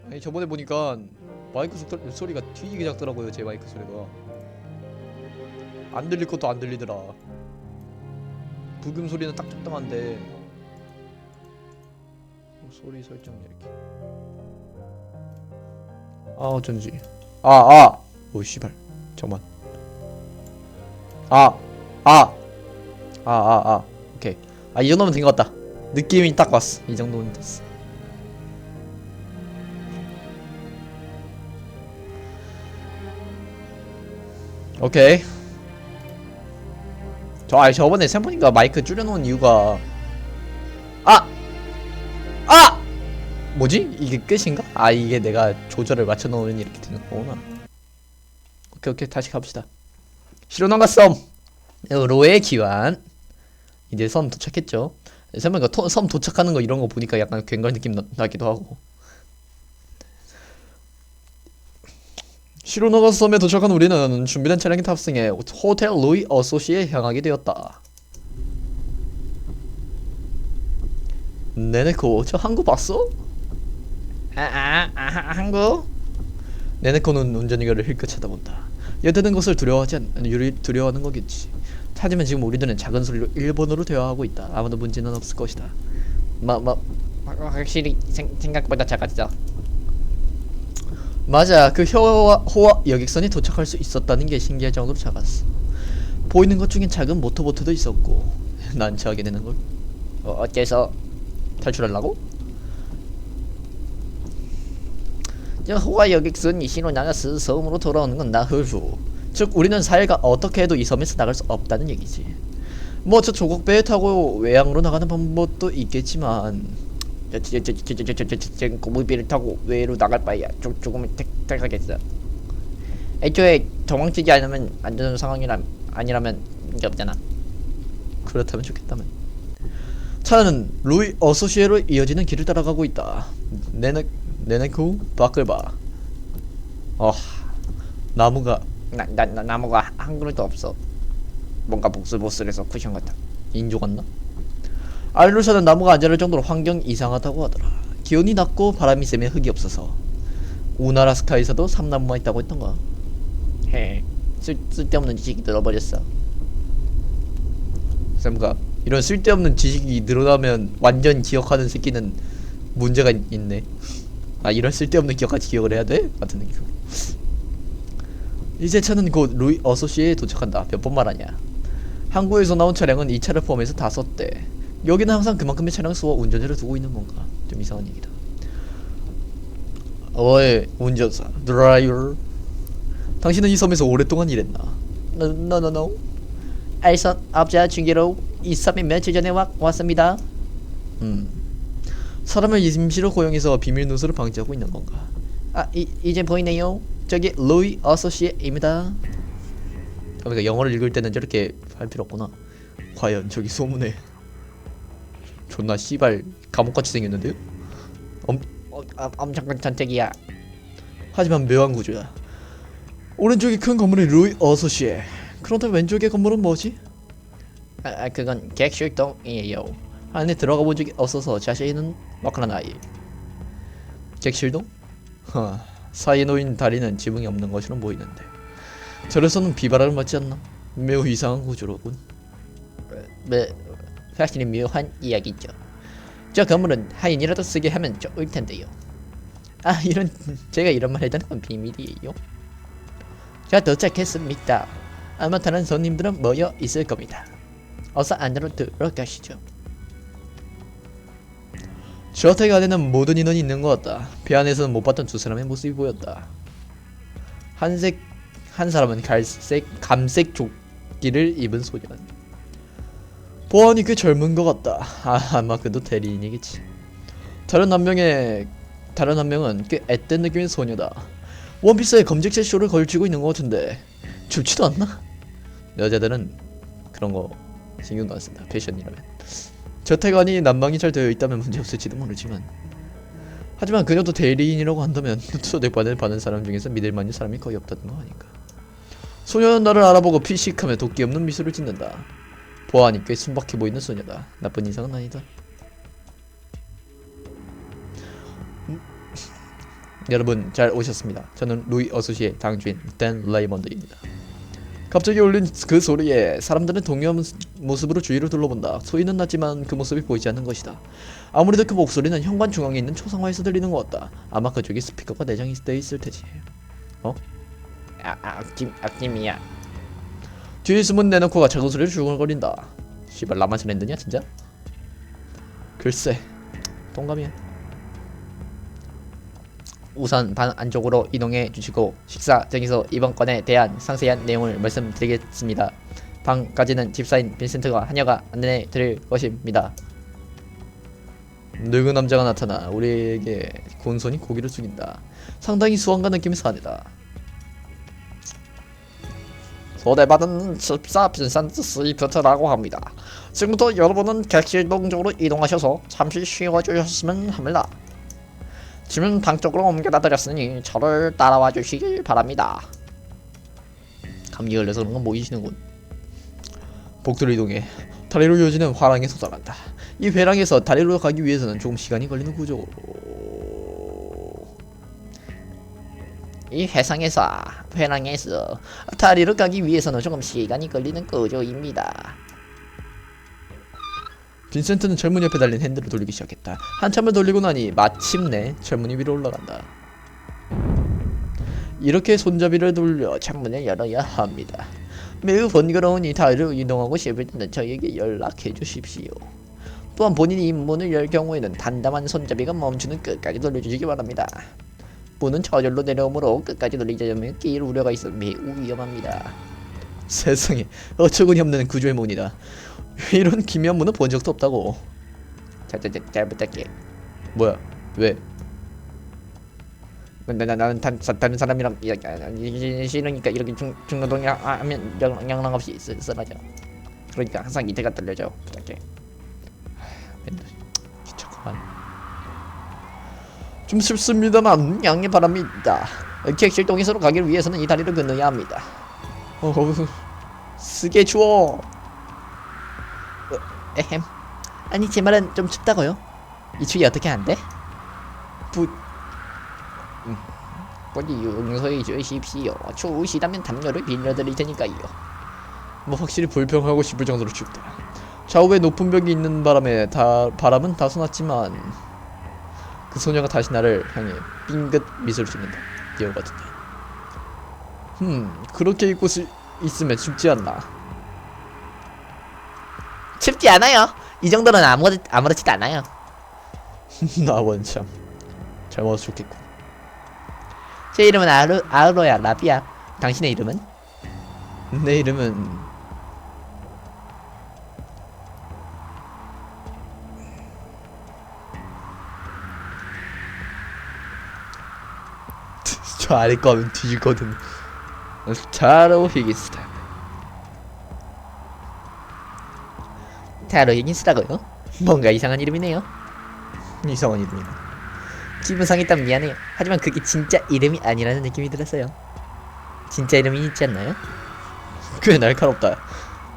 아니 저번에 보니까 마이크 소리가 튀기게 작더라고요. 제 마이크 소리가 안 들릴 것도 안 들리더라. 부금 소리는 딱 적당한데 소리 설정 이렇게 어쩐지 오 씨발 잠깐만 오케이. 이 정도면 된 것 같다. 느낌이 딱 왔어. 이 정도면 됐어. 오케이. 저번에 샘포니가 마이크 줄여놓은 이유가 뭐지? 이게 끝인가? 이게 내가 조절을 맞춰놓으면 이렇게 되는 거구나. 오케이 다시 갑시다. 시로나가 섬으로의 기환. 이제 섬 도착했죠. 샘포니가 섬 도착하는 거 이런 거 보니까 약간 괭갈 느낌 나기도 하고. 시로나가 섬에 도착한 우리는 준비된 차량에 탑승해 호텔 루이 어소시에 향하게 되었다. 네네코, 저 항구 봤어? 항구? 네네코는 운전기를 힐끗 쳐다본다. 여드는 것을 두려워하는 거겠지. 하지만 지금 우리들은 작은 소리로 일본어로 대화하고 있다. 아무도 문제는 없을 것이다. 확실히 생각보다 작았어. 맞아, 그 호화 여객선이 도착할 수 있었다는 게 신기할 정도로 작았어. 보이는 것 중엔 작은 모터보트도 있었고 난처하게 되는걸. 어째서? 탈출하려고? 저 호화 여객선이 시로나가스 섬으로 돌아오는 건 나흘 후. 즉 우리는 사일가 어떻게 해도 이 섬에서 나갈 수 없다는 얘기지. 뭐 저 조곡배에 타고 외항으로 나가는 방법도 있겠지만 고무비를 타고 외로 나갈 바에야 조금은 택하겠어. 애초에 도망치지 않으면 안전한 아니라면 문제 없잖아. 그렇다면 좋겠다면. 차는 루이 어소시에로 이어지는 길을 따라가고 있다. 네네코 밖을 봐. 나무가 나무가 한 그루도 없어. 뭔가 복슬복슬해서 쿠션 같아. 인조 같나? 알루샤는 나무가 안 자랄 정도로 환경 이상하다고 하더라. 기온이 낮고 바람이 세면 흙이 없어서. 우나라스카에서도 삼나무만 있다고 했던가. 쓸데없는 지식이 늘어버렸어. 쌤가 이런 쓸데없는 지식이 늘어나면 완전 기억하는 새끼는 문제가 있네. 이런 쓸데없는 기억까지 기억을 해야 돼? 같은 느낌. 이제 차는 곧 루이 어소시에 도착한다. 몇 번 말하냐. 항구에서 나온 차량은 이 차를 포함해서 5대. 여기는 항상 그만큼의 차량 수와 운전자를 두고 있는 건가? 좀 이상한 얘기다. 어이 운전사 드라이버, 당신은 이 섬에서 오랫동안 일했나? No. 알선 업자 중계로 이 섬에 며칠 전에 왔습니다. 사람을 임시로 고용해서 비밀 누수를 방지하고 있는 건가? 이제 보이네요. 저기 루이 어소시에입니다. 그러니까 영어를 읽을 때는 저렇게 할 필요 없구나. 과연 저기 소문에 존나 씨발 감옥같이 생겼는데요? 엄청 큰 전택이야. 하지만 묘한 구조야. 오른쪽에 큰 건물이 루이 어소시에. 그렇다면 왼쪽의 건물은 뭐지? 그건 객실동이에요. 안에 들어가 본 적이 없어서 자세히는 막하는 아이. 객실동? 사이에 놓인 다리는 지붕이 없는 것처럼 보이는데 저래서는 비바람을 맞지 않나? 매우 이상한 구조로군. 사실은 묘한 이야기죠. 저 건물은 하인이라도 쓰게 하면 좋을 텐데요. 제가 이런 말 했다는 건 비밀이에요. 자, 도착했습니다. 아마 다른 손님들은 모여 있을 겁니다. 어서 안으로 들어가시죠. 저택 안에는 모든 인원이 있는 것 같다. 배 안에서는 못 봤던 두 사람의 모습이 보였다. 한 사람은 감색 조끼를 입은 소년. 보아하니 꽤 젊은 것 같다. 아마 그도 대리인이겠지. 다른 한 명은 꽤 앳된 느낌의 소녀다. 원피스에 검정색 쇼를 걸치고 있는 것 같은데 춥지도 않나? 여자들은 그런 거 신경도 안 쓴다. 패션이라면. 저택 안이 난방이 잘 되어 있다면 문제 없을지도 모르지만, 하지만 그녀도 대리인이라고 한다면 초대받은 사람 중에서 믿을 만한 사람이 거의 없다는 거 아닌가. 소녀는 나를 알아보고 피식하며 도끼 없는 미소를 짓는다. 보아하니 꽤 순박해 보이는 소녀다. 나쁜 인상은 아니다. 여러분 잘 오셨습니다. 저는 루이 어소시의 당주인 댄 레이먼드입니다. 갑자기 울린 그 소리에 사람들은 동요한 모습으로 주위를 둘러본다. 소리는 났지만 그 모습이 보이지 않는 것이다. 아무래도 그 목소리는 현관 중앙에 있는 초상화에서 들리는 것 같다. 아마 그쪽에 스피커가 내장이 돼 있을 테지. 악김이야. 뒤에 숨은 내놓고가 작은 소리를 중얼거린다. 씨발 나만 랜드냐 진짜? 글쎄 동감이야. 우선 반 안쪽으로 이동해 주시고 식사 정에서 이번 건에 대한 상세한 내용을 말씀드리겠습니다. 방까지는 집사인 빈센트가 하녀가 안내해 드릴 것입니다. 늙은 남자가 나타나 우리에게 곤손히 고개를 숙인다. 상당히 수완과 느낌의 사내다. 초대받은 집사 빈센트 스위프트라고 합니다. 지금부터 여러분은 객실 동쪽으로 이동하셔서 잠시 쉬어주셨으면 합니다. 짐은 방 쪽으로 옮겨다 드렸으니 저를 따라와 주시길 바랍니다. 감기 걸려서 그런 건 모이시는군. 복도로 이동해 다리로 이어지는 화랑에 솟아난다. 이 회랑에서 다리로 가기 위해서는 조금 시간이 걸리는 구조. 이 회랑에서 다리로 가기 위해서는 조금 시간이 걸리는 구조입니다. 빈센트는 젊은 옆에 달린 핸들을 돌리기 시작했다. 한참을 돌리고 나니 마침내 젊은이 위로 올라간다. 이렇게 손잡이를 돌려 창문을 열어야 합니다. 매우 번거로우니 다리로 이동하고 싶을 때는 저에게 연락해 주십시오. 또한 본인이 문을 열 경우에는 단단한 손잡이가 멈추는 끝까지 돌려주시기 바랍니다. 문은 저절로 내려오므로 끝까지 돌리지 않으면 끼일 우려가 있어 매우 위험합니다. 세상에 어처구니 없는 구조의 문이다. 이런 기묘한 문은 본 적도 없다고. 잘 부탁해. 뭐야? 왜? 나는 다른 사람이랑 싫으니까 이렇게 중노동이 하면 영향 없이 쓰러져. 그러니까 항상 이태가 떨려져. 부탁해. 귀찮구만. 좀 쉽습니다만 양해 바랍니다. 객실 동에서로 가기 위해서는 이 다리를 건너야 합니다. 쓰게 추워. 에헴. 아니 제 말은 좀 춥다고요? 이 추위 어떻게 한대? 빨리 용서해 주십시오. 추우시다면 담요를 빌려드릴 테니까요. 뭐 확실히 불평하고 싶을 정도로 춥다. 좌우에 높은 벽이 있는 바람에 바람은 다소 났지만 그 소녀가 다시 나를 향해 빙긋 미소를 짓는다. 여우 같은데. 그렇게 입고 있으면 춥지 않나? 춥지 않아요. 이 정도는 아무렇지도 않아요. 나 원참 젊어서 좋겠고. 제 이름은 아우로야 라비야. 당신의 이름은? 내 이름은 저 아래 거 하면 뒤지거든. 타로 히기스다. 타로 히긴스라고요? 뭔가 이상한 이름이네요. 이상한 이름이네. 기분 상했다면 미안해요. 하지만 그게 진짜 이름이 아니라는 느낌이 들었어요. 진짜 이름이 있지 않나요? 꽤 날카롭다.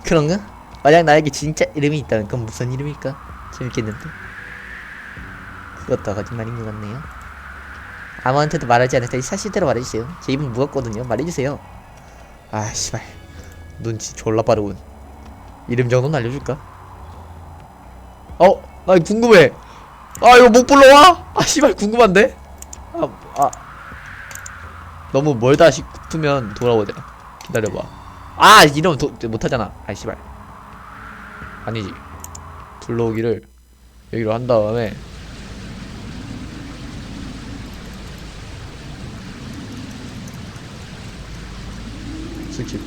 그런가? 만약 나에게 진짜 이름이 있다면 그건 무슨 이름일까? 재밌겠는데? 그것도 거짓말인 것 같네요. 아무한테도 말하지 않을 테니 사실대로 말해주세요. 제 입은 무겁거든요. 말해주세요. 아 씨발 눈치 졸라 빠르군. 이름 정도는 알려줄까? 나 이거 궁금해. 이거 못 불러와? 씨발 궁금한데? 너무 멀다 싶으면 돌아오자. 기다려봐. 이러면 못하잖아. 씨발 아니지. 불러오기를 여기로 한 다음에 스킵.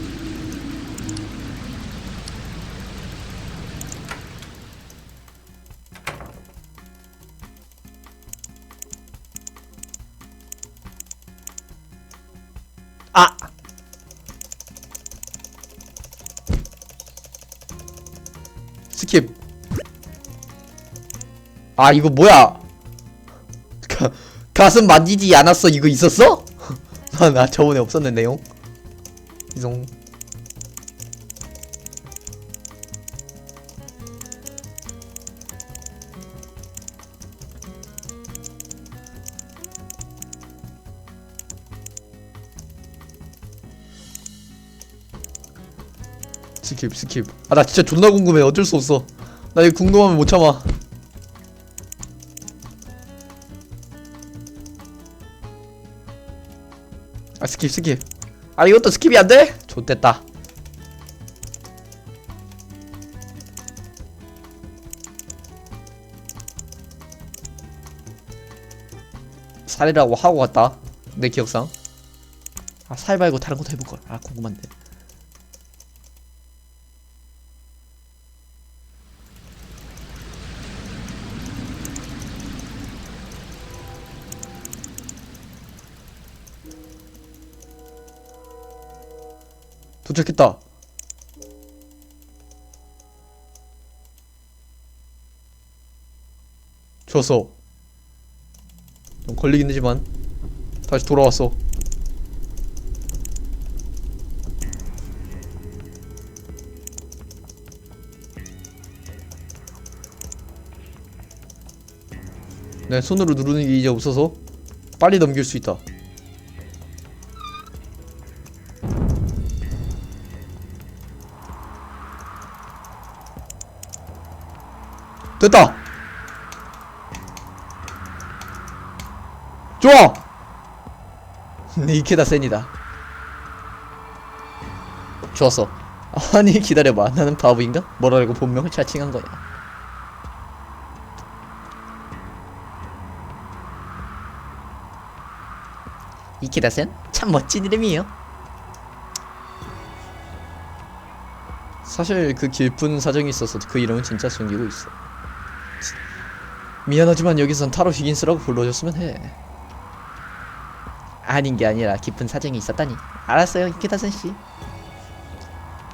스킵. 이거 뭐야? 가슴 만지지 않았어. 이거 있었어? 나 저번에 없었는 내용. 이송. 스킵. 아 나 진짜 존나 궁금해. 어쩔 수 없어. 나 이거 궁금하면 못 참아. 아 스킵. 아 이것도 스킵이 안 돼? 좋됐다. 살이라고 하고 갔다. 내 기억상. 아 살 말고 다른 것도 해볼걸. 아 궁금한데. 도착했다. 좋았어. 좀 걸리긴 하지만 다시 돌아왔어. 내 손으로 누르는 게 이제 없어서 빨리 넘길 수 있다. 됐다. 좋아. 이케다 센이다. 좋았어. 아니 기다려봐. 나는 바보인가? 뭐라고 본명을 자칭한 거야. 이케다 센? 참 멋진 이름이에요. 사실 그 깊은 사정이 있어서 그 이름은 진짜 숨기고 있어. 미안하지만 여기선 타로 히긴스라고 불러줬으면 해. 아닌 게 아니라 깊은 사정이 있었다니. 알았어요 이케다센씨.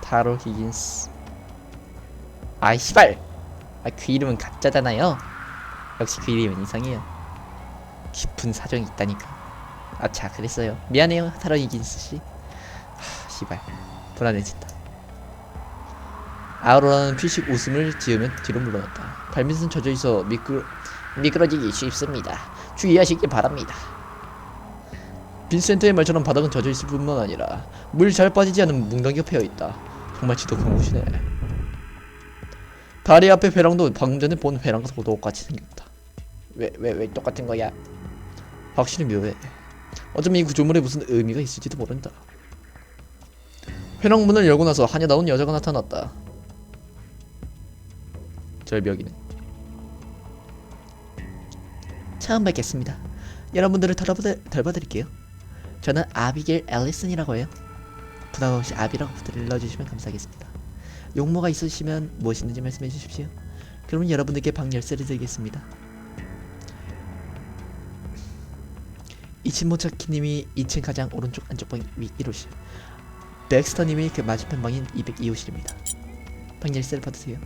타로 히긴스. 아이 씨발. 아, 그 이름은 가짜잖아요. 역시 그 이름은 이상해요. 깊은 사정이 있다니까. 아차 그랬어요. 미안해요 타로 히긴스씨. 하 씨발 불안해진다. 아우로라는 피식 웃음을 지으면 뒤로 물러났다. 발밑은 젖어있어 미끄러지기 쉽습니다. 주의하시기 바랍니다. 빈센트의 말처럼 바닥은 젖어있을 뿐만 아니라 물 잘 빠지지 않은 뭉덩이가 패여있다. 정말 지독한 곳이네. 다리 앞에 배랑도 방금 전에 본 배랑과 똑같이 생겼다. 왜 똑같은 거야? 확실히 묘해. 어쩌면 이 구조물에 무슨 의미가 있을지도 모른다. 회랑 문을 열고 나서 하녀다운 여자가 나타났다. 절벽이네. 처음 뵙겠습니다. 여러분들을 덜봐드릴게요. 저는 아비게일 앨리슨이라고 해요. 부담없이 아비라고 불러주시면 감사하겠습니다. 용모가 있으시면 무엇이든지 말씀해 주십시오. 그러면 여러분들께 방 열쇠를 드리겠습니다. 이치모차키님이 2층 가장 오른쪽 안쪽 방 위 1호실, 백스터님이 그 맞은편 방인 202호실입니다. 방 열쇠를 받으세요.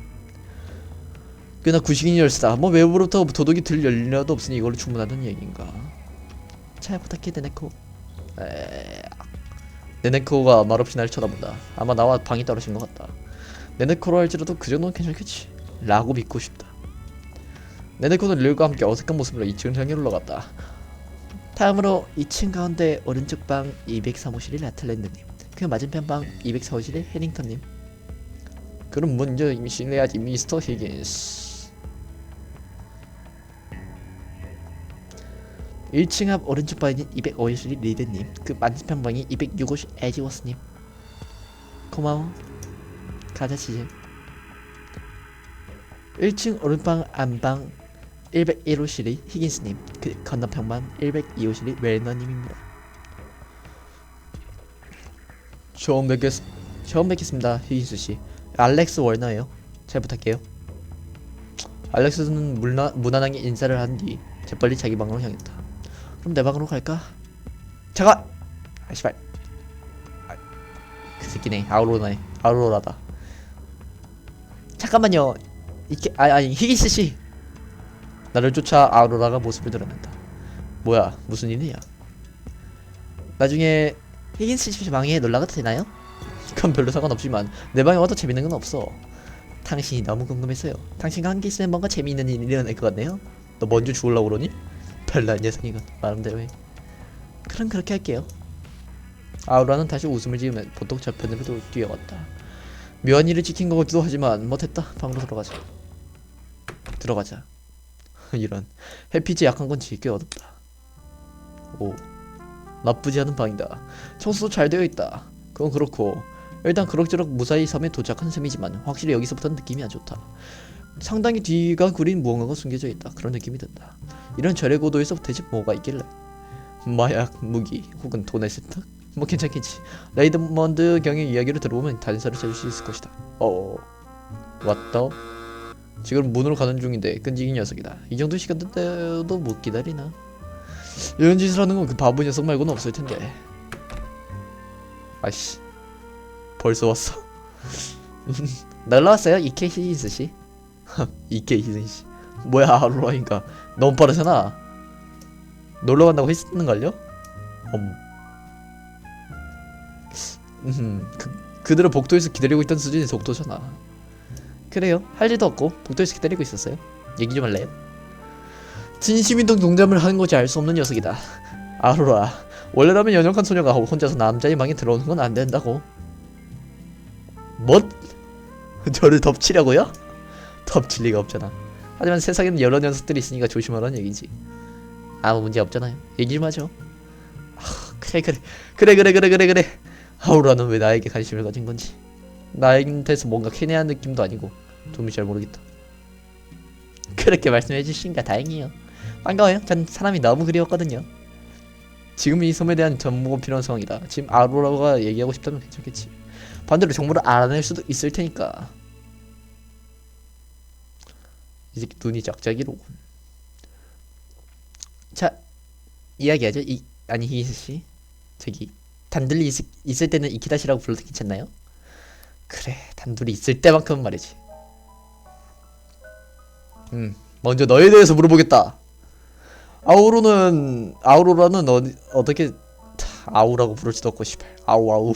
꽤나 구식인 열쇠다. 뭐 외부로부터 도둑이 들 연료도 없으니 이걸로 충분하다는 얘기인가. 잘 부탁해 네네코. 네네코가 말없이 날 쳐다본다. 아마 나와 방이 떨어진 것 같다. 네네코로 할지라도 그 정도는 괜찮겠지 라고 믿고 싶다. 네네코는 릴과 함께 어색한 모습으로 2층을 향해 올라갔다. 다음으로 2층 가운데 오른쪽 방 203호실의 라틀랜드님, 그 맞은편 방 204호실의 해링턴님. 그럼 먼저 실례하지 미스터 히긴스. 1층 앞 오른쪽 방인 205호실 리드님, 그 맞은편 방이 206호실 에지워스님. 고마워. 가자 치즈. 1층 오른방 안방 101호실이 히긴스님, 그 건너편 방 102호실이 웰너님입니다. 처음 뵙겠습니다 히긴스씨. 알렉스 월너예요. 잘 부탁해요. 알렉스는 무난하게 인사를 한 뒤 재빨리 자기 방으로 향했다. 그럼 내 방으로 갈까? 잠깐! 아 씨발. 그 새끼네. 아우로라다. 잠깐만요. 아니 히긴스씨. 나를 쫓아 아우로라가 모습을 드러낸다. 뭐야 무슨 일이야? 나중에 히긴스씨 방에 놀러가도 되나요? 그건 별로 상관없지만 내 방에 와도 재밌는 건 없어. 당신이 너무 궁금해서요. 당신과 함께 있으면 뭔가 재미있는 일이 일어날 것 같네요. 너 먼저 죽으려고 그러니? 별난 녀석이건 마음대로 해. 그럼 그렇게 할게요. 아우라는 다시 웃음을 지으며 보통 저편으로 뛰어갔다. 묘한 일을 지킨 것 같기도 하지만 못했다. 방으로 들어가자. 이런 햇빛이 약한 건지 꽤 어둡다. 오, 나쁘지 않은 방이다. 청소도 잘 되어 있다. 그건 그렇고 일단 그럭저럭 무사히 섬에 도착한 셈이지만 확실히 여기서부터는 느낌이 안 좋다. 상당히 뒤가 구린 무언가가 숨겨져 있다. 그런 느낌이 든다. 이런 절의 고도에서 대체 뭐가 있길래? 마약, 무기, 혹은 돈의 세탁? 뭐 괜찮겠지. 레이드먼드 경의 이야기를 들어보면 단서를 찾을 수 있을 것이다. 왔다. 지금 문으로 가는 중인데 끈질긴 녀석이다. 이 정도 시간대도 못 기다리나? 이런 짓을 하는 건 그 바보 녀석 말고는 없을 텐데. 아이씨, 벌써 왔어? 놀러왔어요 이케 히즈씨. 이케 히든씨. 뭐야, 아로라인가. 너무 빠르잖아. 놀러 간다고 했었는걸요? 그들은 복도에서 기다리고 있던 수준의 속도잖아. 그래요? 할 일도 없고 복도에서 기다리고 있었어요. 얘기 좀 할래요? 진심이든 농담을 하는 건지 알 수 없는 녀석이다. 아로라, 원래라면 연약한 소녀가 혼자서 남자의 방에 들어오는 건 안 된다고. 뭐? 저를 덮치려고요? 덮칠 리가 없잖아. 하지만 세상에는 여러 녀석들이 있으니까 조심하라는 얘기지. 아무 문제 없잖아요. 얘기 좀 하죠. 그래. 아우라는 왜 나에게 관심을 가진 건지. 나한테서 뭔가 캐내한 느낌도 아니고 도무지 잘 모르겠다. 그렇게 말씀해 주시니까 다행이에요. 반가워요. 전 사람이 너무 그리웠거든요. 지금 이 섬에 대한 정보가 필요한 상황이다. 지금 아로라가 얘기하고 싶다면 괜찮겠지. 반대로 정보를 알아낼 수도 있을 테니까. 이제 눈이 짝짝이로군. 자, 이야기하죠. 아니 히스씨. 저기 단둘이 있을 때는 이키다시라고 불러도 괜찮나요? 그래, 단둘이 있을 때만큼은 말이지. 먼저 너에 대해서 물어보겠다. 아우로라는 어떻게 아우라고 부를지도 없고 씨발. 아우.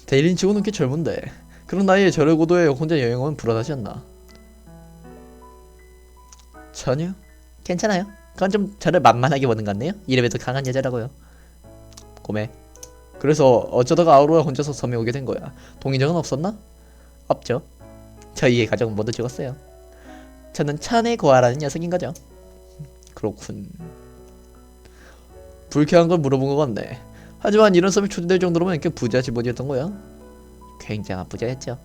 대리인 치고는 꽤 젊은데 그런 나이에 저래 고도에 혼자 여행하면 불안하지 않나? 전혀. 괜찮아요. 그건 좀 저를 만만하게 보는 것 같네요. 이름에도 강한 여자라고요. 고매. 그래서 어쩌다가 아우로라 혼자서 섬에 오게 된 거야. 동의정은 없었나? 없죠. 저희의 가족은 모두 죽었어요. 저는 천의 고아라는 녀석인 거죠. 그렇군. 불쾌한 걸 물어본 것 같네. 하지만 이런 섬에 초대될 정도로면 꽤 부자 집안이었던 거야. 굉장한 부자였죠.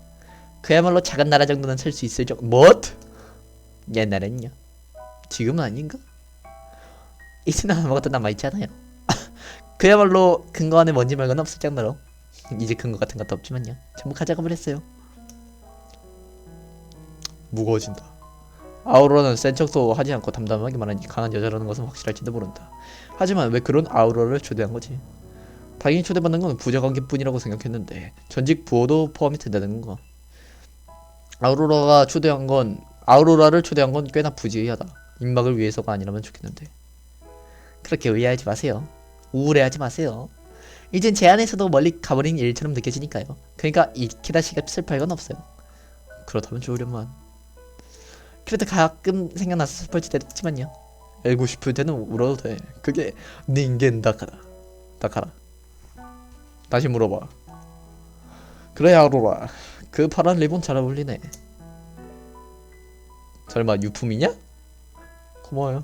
그야말로 작은 나라 정도는 살 수 있을 정도. 뭐? 옛날엔요. 지금은 아닌가? 이제는 아무것도 남아있잖아요. 그야말로 근거 안에 먼지 말고는 없을 정도로. 이제 근거 같은 것도 없지만요. 전부 가져가 버렸어요. 무거워진다. 아우로라는 센 척도 하지 않고 담담하게 말하니 강한 여자라는 것은 확실할지도 모른다. 하지만 왜 그런 아우로라를 초대한 거지? 당연히 초대받는 건 부자 관계뿐이라고 생각했는데 전직 부호도 포함이 된다는 거. 아우로라를 초대한 건 꽤나 부지의하다. 입막을 위해서가 아니라면 좋겠는데. 그렇게 의아하지 마세요. 우울해하지 마세요. 이젠 제 안에서도 멀리 가버린 일처럼 느껴지니까요. 그러니까 이키다시가 슬퍼할 건 없어요. 그렇다면 좋으련만. 그래도 가끔 생각나서 슬플 때도 있지만요. 알고 싶을 때는 울어도 돼. 그게 닌겐 다카라. 다시 물어봐. 그래, 아우로라. 그 파란 리본 잘 어울리네. 설마 유품이냐? 고마워요.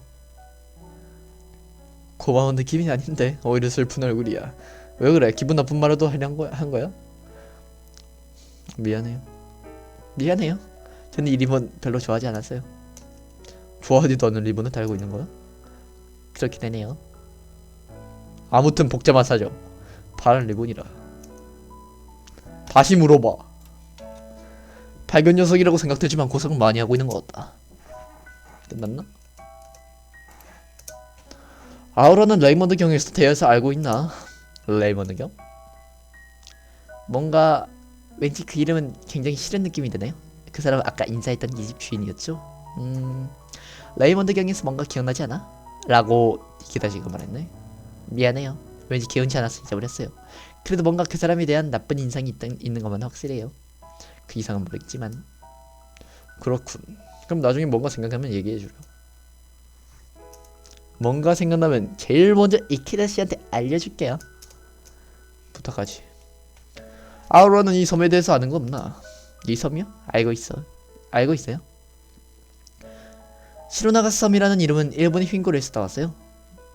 고마운 느낌이 아닌데 오히려 슬픈 얼굴이야. 왜 그래? 기분 나쁜 말도 한 거야? 미안해요. 저는 이 리본 별로 좋아하지 않았어요. 좋아하지도 않는 리본을 달고 있는 거야? 그렇게 되네요. 아무튼 복잡한 사정. 파란 리본이라. 다시 물어봐. 발견 녀석이라고 생각되지만 고생을 많이 하고 있는 것 같다. 끝났나? 아우라는 레이먼드 경에서 대해서 알고 있나? 레이먼드 경? 뭔가 왠지 그 이름은 굉장히 싫은 느낌이 드네요. 그 사람 아까 인사했던 이 집 주인이었죠? 레이먼드 경에서 뭔가 기억나지 않아? 라고 이키다시가 말했네. 미안해요. 왠지 기억지 않아서 잊어버렸어요. 그래도 뭔가 그 사람에 대한 나쁜 인상이 있는 것만 확실해요. 그 이상은 모르겠지만. 그렇군. 그럼 나중에 뭔가 생각하면 얘기해주라. 뭔가 생각나면 제일 먼저 이키다 씨한테 알려줄게요. 부탁하지. 아우로라는 이 섬에 대해서 아는 거 없나? 이 섬이요? 알고 있어요? 시로나가 섬이라는 이름은 일본의 흰골에서 따왔어요.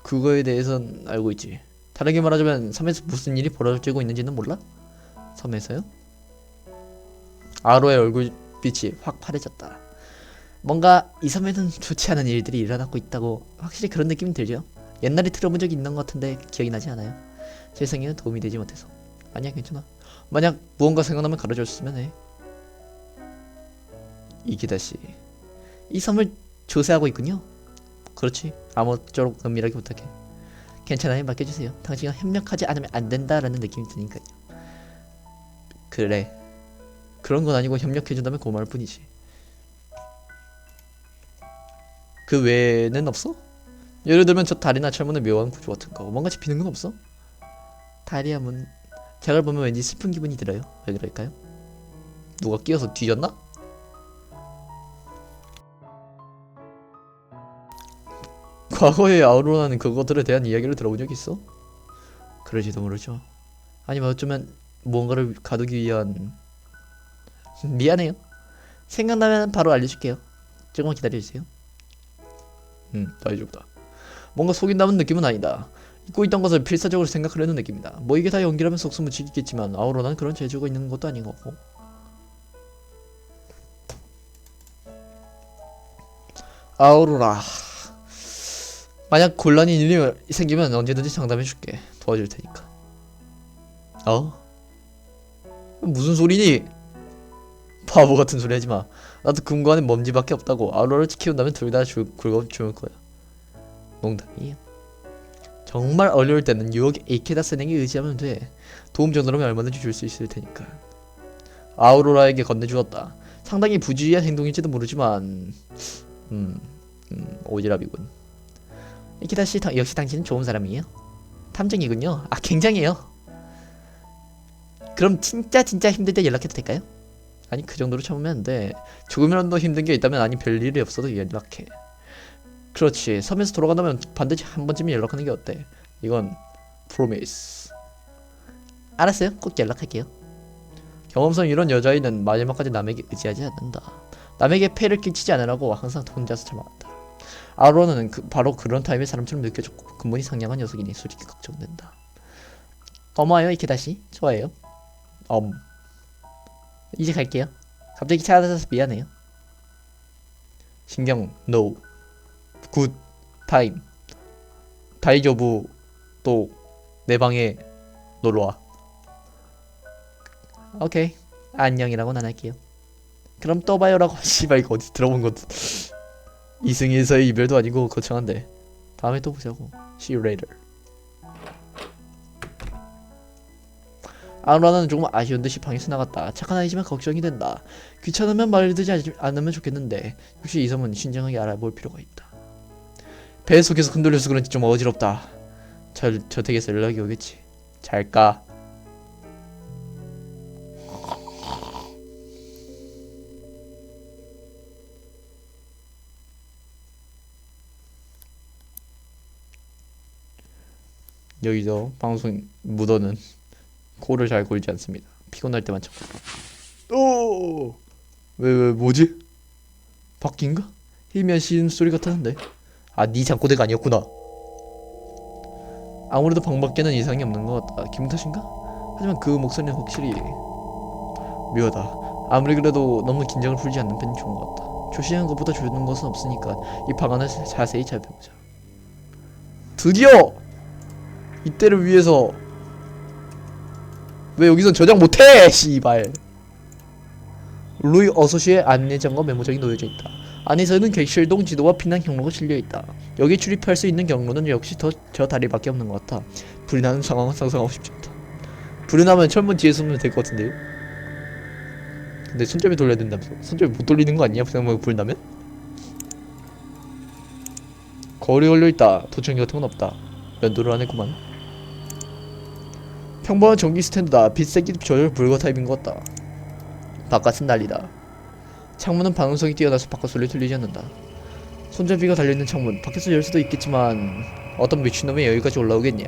그거에 대해선 알고 있지. 다르게 말하자면 섬에서 무슨 일이 벌어지고 있는지는 몰라? 섬에서요? 아우로의 얼굴빛이 확 파래졌다. 뭔가 이 섬에는 좋지 않은 일들이 일어나고 있다고 확실히 그런 느낌이 들죠. 옛날에 들어본 적이 있는 것 같은데 기억이 나지 않아요. 세상에는 도움이 되지 못해서. 아니야, 괜찮아. 만약 무언가 생각나면 가르쳐줬으면 해. 이기다시 이 섬을 조사하고 있군요. 그렇지. 아무쪼록 은밀하게 부탁해. 괜찮아요, 맡겨주세요. 당신이 협력하지 않으면 안 된다라는 느낌이 드니까요. 그래, 그런 건 아니고 협력해준다면 고마울 뿐이지. 그 외에는 없어? 예를 들면 저 다리나 철문의 묘한 구조 같은 거 뭔가 짚히는 건 없어? 다리야 문 저걸 보면 왠지 슬픈 기분이 들어요. 왜 그럴까요? 누가 끼어서 뒤졌나? 과거의 아우로라는 그것들에 대한 이야기를 들어본 적 있어? 그럴지도 모르죠. 아니면 어쩌면 무언가를 가두기 위한 미안해요. 생각나면 바로 알려줄게요. 조금만 기다려주세요. 다이丈夫다. 뭔가 속인다는 느낌은 아니다. 잊고 있던 것을 필사적으로 생각하려는 느낌이다. 뭐 이게 다 연기라면 속수무책이겠지만 아우로라는 그런 재주가 있는 것도 아닌 거고. 아우로라, 만약 곤란한 일이 생기면 언제든지 상담해줄게. 도와줄 테니까. 무슨 소리니? 바보 같은 소리 하지마. 나도 금고 안에 먼지밖에 없다고. 아우로라를 지켜온다면 둘 다 굴겁 죽을 거야. 농담이에요. 정말 어려울 때는 유혹 에이케다 센에게 의지하면 돼. 도움 정도라면 얼마든지 줄 수 있을 테니까. 아우로라에게 건네주었다. 상당히 부주의한 행동일지도 모르지만 오지랖이군. 에이케다씨, 역시 당신은 좋은 사람이에요. 탐정이군요. 굉장해요. 그럼 진짜 힘들 때 연락해도 될까요? 아니, 그 정도로 참으면 안 돼. 조금이라도 힘든 게 있다면, 아니 별일이 없어도 연락해. 그렇지. 섬에서 돌아간다면 반드시 한 번쯤은 연락하는 게 어때? 이건 프로미스. 알았어요. 꼭 연락할게요. 경험상 이런 여자아이는 마지막까지 남에게 의지하지 않는다. 남에게 폐를 끼치지 않으라고 항상 혼자서 참아간다. 아우로라는 바로 그런 타입의 사람처럼 느껴졌고 근본이 상냥한 녀석이니 솔직히 걱정된다. 고마워요, 이케다시. 좋아해요. 이제 갈게요. 갑자기 찾아서 미안해요. 신경 노. 굿 타임. 다이조부. 또 내 방에 놀러와. 오케이, 안녕이라고 난 할게요. 그럼 또 봐요라고. 씨발, 이거 어디 들어본 것. 이승에서의 이별도 아니고 거창한데. 다음에 또 보자고. See you later. 아우라는 조금 아쉬운 듯이 방에서 나갔다. 착한 아이지만 걱정이 된다. 귀찮으면 말들지 않으면 좋겠는데 역시 이 섬은 신중하게 알아볼 필요가 있다. 배 속에서 흔들려서 그런지 좀 어지럽다. 저 댁에서 연락이 오겠지. 잘까? 여기서 방송 묻어는 코를 잘 골지 않습니다. 피곤할 때만 참고. 왜 뭐지? 바뀐가? 희미한 신음소리 같았는데. 네 잠꼬대가 아니었구나. 아무래도 방 밖에는 이상이 없는 것 같다. 기분 탓인가? 하지만 그 목소리는 확실히 묘하다. 아무리 그래도 너무 긴장을 풀지 않는 편이 좋은 것 같다. 조시한 것보다 좋은 것은 없으니까 이 방 안을 자세히 살펴보자. 드디어! 이때를 위해서. 왜 여기선 저장 못해! 씨발. 루이 어서시의 안내장과 메모장이 놓여져 있다. 안에서는 객실동 지도와 피난 경로가 실려있다. 여기 출입할 수 있는 경로는 역시 저 다리밖에 없는 것 같아. 불이 나는 상황은 상상하고 싶지 않다. 불이 나면 철문 뒤에 숨으면 될 것 같은데요? 근데 손잡이 돌려야 된다면서. 손잡이 못 돌리는 거 아니야? 불 나면? 거울이 걸려있다. 도청기 같은 건 없다. 면도를 안 했구만. 평범한 전기 스탠드다. 빛색이 조절 불가 타입인 것 같다. 바깥은 난리다. 창문은 방음성이 뛰어나서 바깥 소리 들리지 않는다. 손잡이가 달려있는 창문. 밖에서 열 수도 있겠지만 어떤 미친놈이 여기까지 올라오겠냐.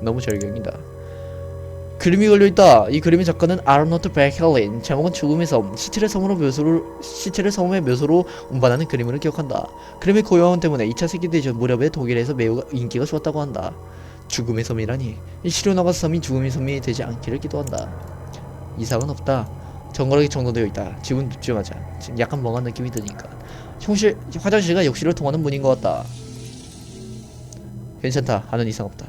너무 절경이다. 그림이 걸려있다. 이 그림의 작가는 아르노트 베켈린. 제목은 죽음의 섬. 시체를 섬의 묘소로 운반하는 그림을 기억한다. 그림의 고요함 때문에 2차 세계대전 무렵에 독일에서 매우 인기가 좋았다고 한다. 죽음의 섬이라니. 이 시로나가 섬이 죽음의 섬이 되지 않기를 기도한다. 이상은 없다. 정갈하게 정돈되어 있다. 집은 눕자마자 지금 약간 멍한 느낌이 드니까. 화장실과 욕실을 통하는 문인 것 같다. 괜찮다. 아는 이상 없다.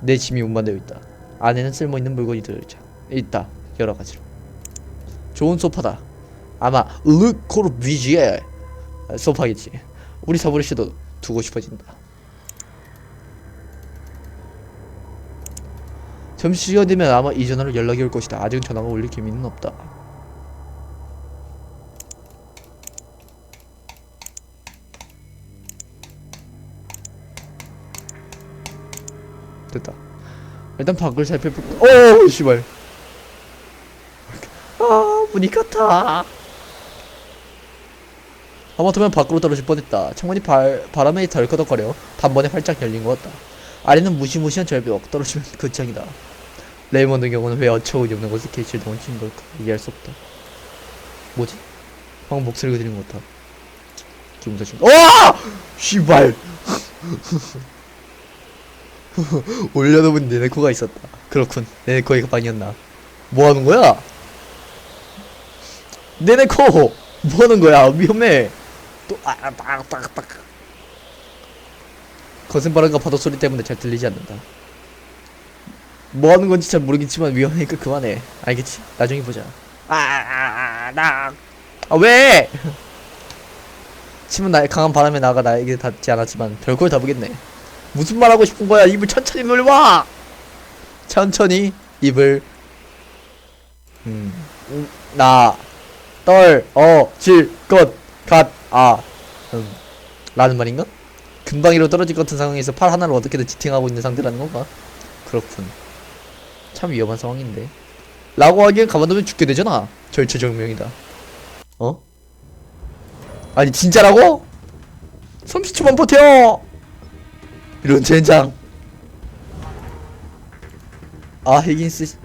내 짐이 운반되어 있다. 안에는 쓸모있는 물건이 들어있다. 여러 가지로. 좋은 소파다. 아마 르 코르비지에 소파겠지. 우리 사무실도 두고 싶어진다. 점심시간 되면 아마 이 전화로 연락이 올 것이다. 아직은 전화가 올릴 기미는 없다. 됐다. 일단 밖을 살펴볼까. 오 씨발. 아 문이 같아. 하마터면 밖으로 떨어질 뻔했다. 창문이 바람에 덜커덕거려 단번에 활짝 열린 것 같다. 아래는 무시무시한 절벽. 떨어지면 끝장이다. 레이먼드의 경우는 왜 어처구니 없는 곳에 개치를 던진 걸까? 이해할 수 없다. 뭐지? 방금 목소리가 들린 것 같아. 기분 탓인 가 와! 씨발. 올려놓은 네네코가 있었다. 그렇군. 네네코의 방이었나. 뭐하는 거야? 네네코! 뭐하는 거야? 위험해. 또 딱딱딱. 거센 바람과 파도 소리 때문에 잘 들리지 않는다. 뭐하는 건지 잘 모르겠지만 위험하니까 그만해. 알겠지? 나중에 보자. 왜? 침은 강한 바람에 나가 나에게 닿지 않았지만 별걸 다 보겠네. 무슨 말 하고 싶은 거야? 입을 천천히 놀봐. 천천히 입을 라는 말인가? 금방이로 떨어질 것 같은 상황에서 팔 하나를 어떻게든 지탱하고 있는 상태라는 건가? 그렇군. 참 위험한 상황인데. 라고 하기엔 가만두면 죽게 되잖아. 절체절명이다. 어? 아니 진짜라고? 30초만 버텨! 이런 젠장. 히긴스씨.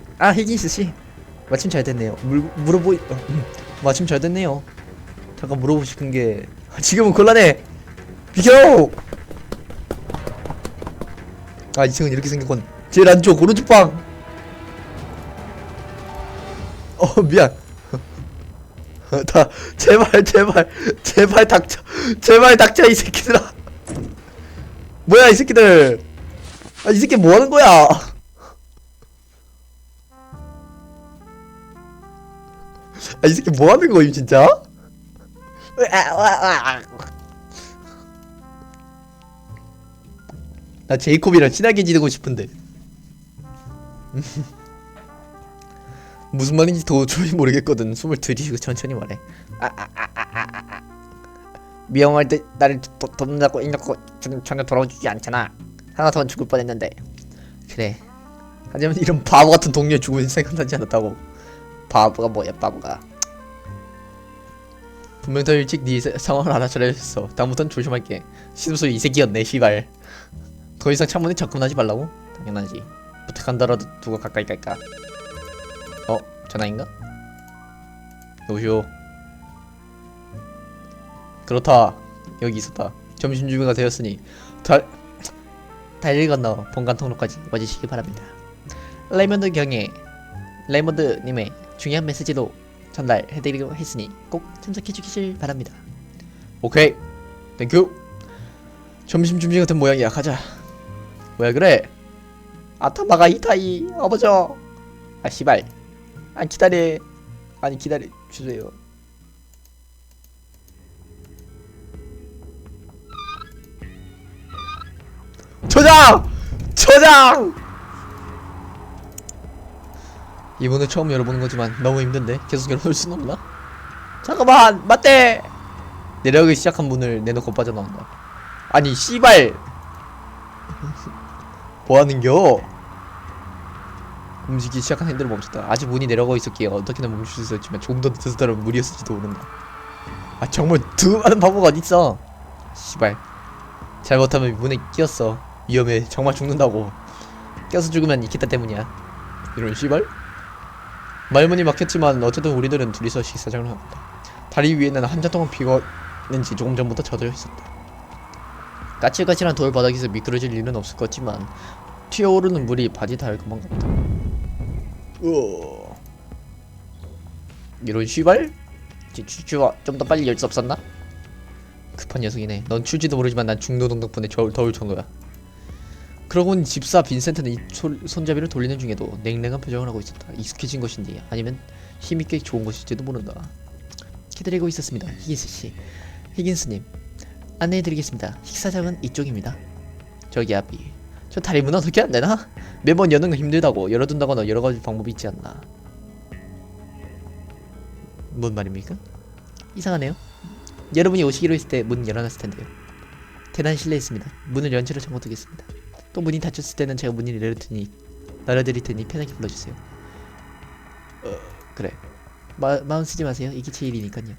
마침 잘 됐네요. 마침 잘 됐네요. 잠깐 물어보고 싶은 게 지금은 곤란해. 비켜! 이 친구는 이렇게 생겼군. 제일 안쪽 오른쪽 방. 미안. 제발 닥쳐 이 새끼들아. 뭐야 이 새끼들. 이 새끼 뭐하는 거야. 이 새끼 뭐하는 거임 진짜. 나 제이콥이랑 친하게 지내고 싶은데. 무슨 말인지 도저히 모르겠거든. 숨을 들이쉬고 천천히 말해. 위험할 때 나를 돕는다고 인놓고 전혀 돌아오지 않잖아. 하나 더 죽을 뻔했는데. 그래. 하지만 이런 바보 같은 동료의 죽음이 생각나지 않았다고. 바보가 뭐야 바보가. 분명 더 일찍 네 상황을 알아차려 했어. 다음부턴 조심할게. 신우소 이 새끼였네 시발. 더 이상 창문에 접근하지 말라고? 당연하지. 부탁한다라도 누가 가까이 갈까? 전화인가? 여보시오. 그렇다. 여기 있었다. 점심 준비가 되었으니 달릴 건너 본관 통로까지 와주시기 바랍니다. 레이먼드 님의 중요한 메시지도 전달해드리기로 했으니 꼭 참석해주시길 바랍니다. 오케이. 땡큐. 점심 준비 같은 모양이야. 가자. 뭐야 그래? 아타마가 이타이 어버저. 씨발. 기다려 주세요. 초장! 이번에 처음 열어보는 거지만 너무 힘든데 계속 열어놓을 순 없나? 잠깐만 맞대. 내려가기 시작한 문을 내놓고 빠져나온다. 아니 씨발. 뭐하는겨? 움직이기 시작한 핸들을 멈췄다. 아직 문이 내려가고 있었기에 어떻게든 멈출 수 있었지만 조금 더 늦었다면 무리였을지도 모른다. 정말 두 많은 바보가 어딨어. 씨발. 잘못하면 문에 끼었어. 위험해. 정말 죽는다고. 껴서 죽으면 이키타 때문이야. 이런 씨발. 말문이 막혔지만 어쨌든 우리들은 둘이서 식사장을 한다. 다리 위에는 한참 동안 비었는지 조금 전부터 젖어 있었다. 까칠까칠한 돌 바닥에서 미끄러질 일은 없을 것 같지만 튀어오르는 물이 바지 닿을 것만 같다. 이런 씨발? 추추와 좀 더 빨리 열 수 없었나? 급한 녀석이네. 넌 추지도 모르지만 난 중노동 덕분에 더울 정도야. 그러곤 집사 빈센트는 이 손잡이를 돌리는 중에도 냉랭한 표정을 하고 있었다. 익숙해진 것인지 아니면 힘이 꽤 좋은 것일지도 모른다. 기다리고 있었습니다. 히긴스씨. 히긴스님, 안내해드리겠습니다. 식사장은 이쪽입니다. 저기 앞이. 저 다리 문 어떻게 안되나? 매번 여는 건 힘들다고. 열어둔다거나 여러가지 방법이 있지 않나. 뭔 말입니까? 이상하네요. 여러분이 오시기로 했을 때 문 열어놨을 텐데요. 대단히 실례했습니다. 문을 연 채로 잠궈두겠습니다. 또 문이 닫혔을 때는 제가 문을 열어드릴 테니 편하게 불러주세요. 그래. 마음 쓰지 마세요. 이게 제 일이니까요.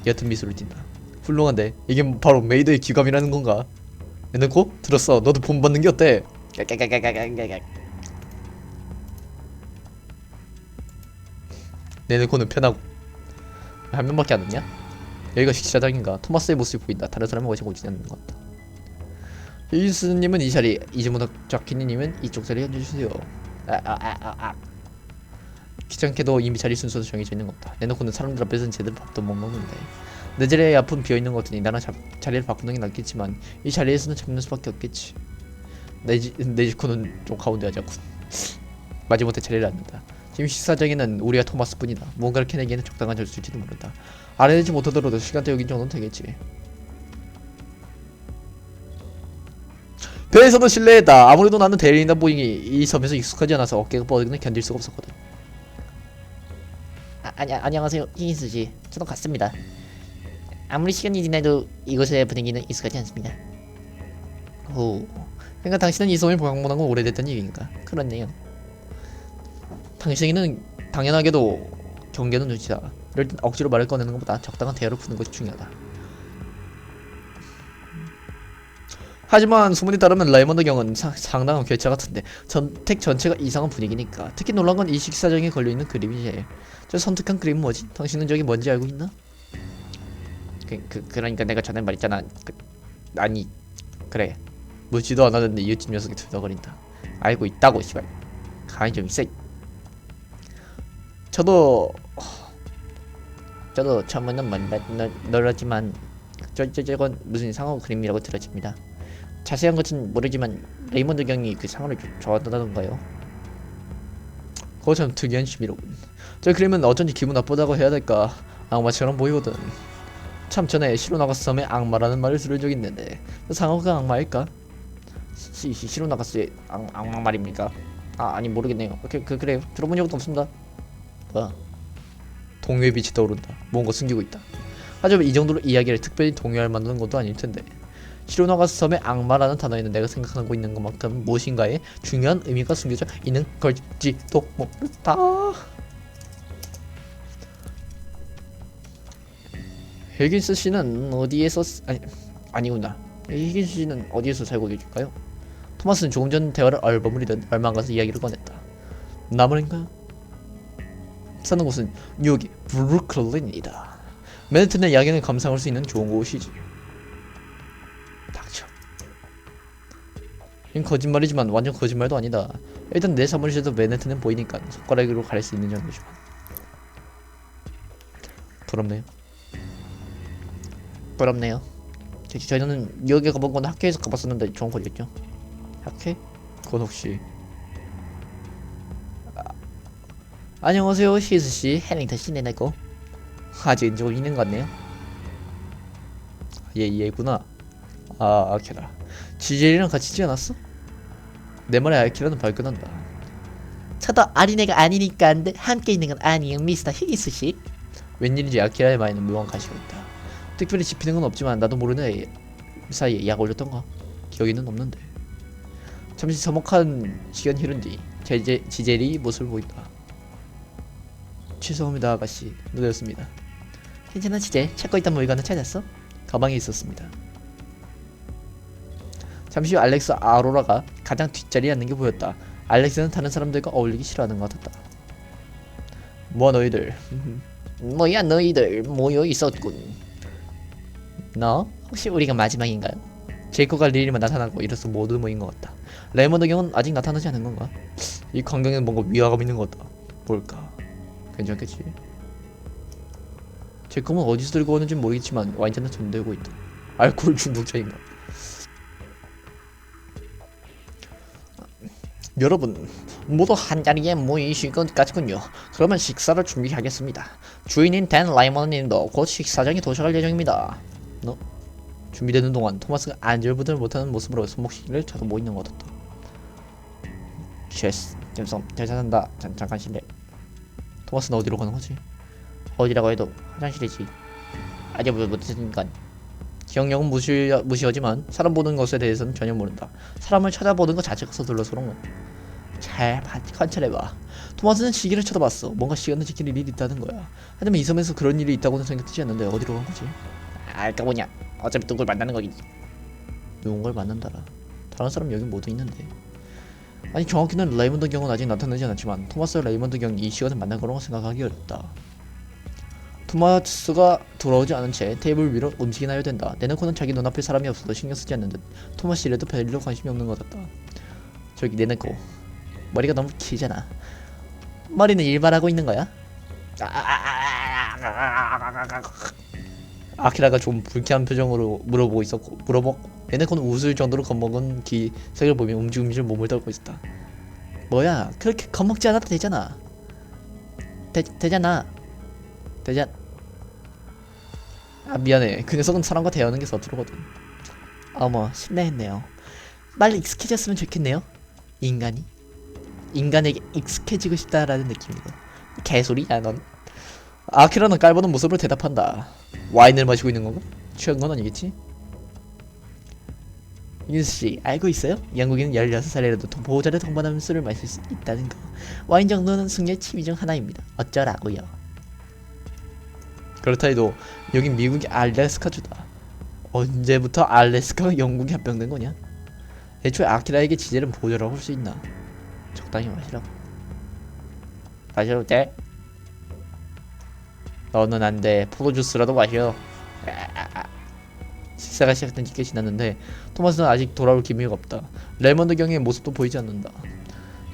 옅은 미소를 띈다. 훌륭한데 이게 바로 메이드의 귀감이라는 건가? 에너코? 들었어. 너도 본받는 게 어때? 네네코는 편하고. 한 명밖에 안 없냐? 여기가 식사장인가? 토마스의 모습이 보인다. 다른 사람은 어디서 오지 않는 것 같다. 히긴스님은 이 자리, 이즈모토 자키니님은 이쪽 자리에 앉아주세요. 귀찮게도 이미 자리 순서도 정해져 있는 것 같다. 내놓고는 사람들 앞에서는 제대로 밥도 못 먹는데 내 자리에 앞은 비어있는 것 같으니 나랑 자리를 바꾸는 게 낫겠지만 이 자리에서는 잡는 수밖에 없겠지. 네지코는 좀 가운데 하자고. 마지못해 자리를 앉는다. 지금 식사장에는 우리가 토마스뿐이다. 뭔가를 캐내기에는 적당한 절수일지도 모른다. 알아내지 못하더라도 시간대 여긴 정도는 되겠지. 배에서도 실례했다. 아무래도 나는 대리인다 보이니 이 섬에서 익숙하지 않아서 어깨가 뻗으면 견딜 수가 없었거든. 안녕하세요, 히긴스씨. 저도 같습니다. 아무리 시간이 지나도 이곳의 분위기는 익숙하지 않습니다. 오, 그러니까 당신은 이 섬을 방문한 건 오래됐던 얘기인가? 그렇네요. 당신에게는 당연하게도 경계는 눈치다. 이럴 땐 억지로 말을 꺼내는 것보다 적당한 대화를 푸는 것이 중요하다. 하지만 소문에 따르면 라이먼드 경은 상당한 괴짜 같은데 전택 전체가 이상한 분위기니까. 특히 놀란 건 이 식사장에 걸려있는 그림이지. 저 선택한 그림은 뭐지? 당신은 저기 뭔지 알고 있나? 그러니까 내가 전에 말했잖아. 아니 그래. 묻지도 않았는데 이웃집 녀석이 투덜거린다. 알고 있다고 씨발. 가만히 좀 있어. 저도 처음에는 놀랐지만 저건 무슨 상어 그림이라고 들었습니다. 자세한 것은 모르지만 레이먼드 경이 그 상어를 좋아한다던가요. 그거 참 특이한 취미로군. 저 그림은 어쩐지 기분 나쁘다고 해야 될까 악마처럼 보이거든. 참 전에 시로나가스 섬에 악마라는 말을 들은 적이 있는데 상어가 악마일까? 시로나가스의 악마 말입니까? 아니 모르겠네요. 그래요. 들어본 적도 없습니다. 뭐야? 동요의 빛이 떠오른다. 뭔가 숨기고 있다. 하지만 이 정도로 이야기를 특별히 동요할 만한 것도 아닐 텐데. 시로나가스 섬의 악마라는 단어에는 내가 생각하고 있는 것만큼 무엇인가의 중요한 의미가 숨겨져 있는 걸지도 모른다. 히긴스 씨는 어디에서 아니구나. 히긴스 씨는 어디에서 살고 계실까요? 토마스는 조금 전 대화를 얼버무리듯 얼마 안 가서 이야기를 꺼냈다. 나무인가? 사는 곳은 뉴욕의 브루클린이다. 맨해튼의 야경을 감상할 수 있는 좋은 곳이지. 닥쳐. 이건 거짓말이지만 완전 거짓말도 아니다. 일단 내 사무실에서 맨해튼은 보이니까 손가락으로 가릴 수 있는 정도지만. 부럽네요. 저희는 뉴욕에 가본 건 학교에서 가봤었는데 좋은 거였죠. 학회? 그건 혹시 안녕하세요, 히스씨. 해밍턴씨 내내고 아직은 좀 있는 것 같네요. 얘구나. 아키라. 지젤이랑 같이 있지 않았어? 내 말에 아키라는 발끈한다. 저도 어린애가 아니니까 안돼 함께 있는 건 아니에요, 미스터 히긴스씨. 웬일인지 아키라의 마에는 무한 가시가 있다. 특별히 짚히는 건 없지만 나도 모르는 사이에 약 올렸던가 기억에는 없는데. 잠시 서먹한 시간 흐른 뒤 지젤이 모습을 보인다. 죄송합니다 아가씨, 늦었습니다. 괜찮아 지젤. 찾고 있던 물건은 찾았어? 가방에 있었습니다. 잠시 후 알렉스 아로라가 가장 뒷자리에 앉는 게 보였다. 알렉스는 다른 사람들과 어울리기 싫어하는 것 같았다. 뭐야 너희들? 뭐야 너희들 모여 있었군. 너 혹시 우리가 마지막인가요? 제이코가 리리만 나타나고 이로써 모두 모인 것 같다. 레이먼드 경은 아직 나타나지 않은 건가? 이 광경에는 뭔가 위화감 있는 것 같다. 뭘까? 괜찮겠지? 제이콥은 어디서 들고 오는지 모르겠지만 와인잔을 손들고 있다. 알코올 중독자인가? 여러분 모두 한자리에 모이실 것 같군요. 그러면 식사를 준비하겠습니다. 주인인 댄 라이먼님도 곧 식사장에 도착할 예정입니다. 준비되는 동안 토마스가 안절부절 못하는 모습으로 손목시계를 쳐서 모이는 것 같았다. 쉐스 잼섬 잘 찾는다. 잠깐 실례. 토마스는 어디로 가는 거지? 어디라고 해도 화장실이지. 아직 못했으니까. 기억력은 무시하지만 사람 보는 것에 대해서는 전혀 모른다. 사람을 찾아보는 것 자체가 서둘러서 그런 것. 잘 관찰해봐. 토마스는 시계를 쳐다봤어. 뭔가 시간을 지킬 일이 있다는 거야. 하지만 이 섬에서 그런 일이 있다고는 생각되지 않는데 어디로 간 거지? 알까 보냐. 어차피 누굴 만나는 거겠지. 누군가를 만난다라. 다른 사람 여기 모두 있는데. 아니 정확히는 레이먼드 경은 아직 나타나지 않았지만 토마스와 레이먼드 경이 이 시간에 만날 거라고 생각하기 어렵다. 토마스가 돌아오지 않은 채 테이블 위로 움직이나 해야 된다. 네네코는 자기 눈앞에 사람이 없어도 신경 쓰지 않는 듯. 토마스 이래도 별로 관심이 없는 것 같다. 저기 네네코 머리가 너무 길잖아. 머리는 일발하고 있는 거야? 아키라가 좀 불쾌한 표정으로 물어보고 있었고 네네코는 웃을 정도로 겁먹은 기색을 보며 움직임질 몸을 떨고 있었다. 뭐야 그렇게 겁먹지 않아도 되잖아. 되잖아. 아 미안해. 그 녀석은 사람과 대하는 게 서투르거든. 어머 실례했네요. 빨리 익숙해졌으면 좋겠네요. 인간에게 익숙해지고 싶다라는 느낌이다. 개소리야 넌. 아키라는 깔보는 모습으로 대답한다. 와인을 마시고 있는 건가? 취한 건 아니겠지? 윤수씨 알고 있어요? 영국인은 16살이라도 보호자를 동반하면 술을 마실 수 있다는 거. 와인 정도는 숙녀의 취미 중 하나입니다. 어쩌라고요. 그렇다 해도 여긴 미국이 알래스카주다. 언제부터 알래스카가 영국에 합병된 거냐? 애초에 아키라에게 지젤은 보호자라고 할 수 있나? 적당히 마시라고. 마셔도 돼? 너는 안 돼. 포도주스라도 마셔. 식사가 시작된 지 꽤 지났는데 토마스는 아직 돌아올 기미가 없다. 레몬드 경의 모습도 보이지 않는다.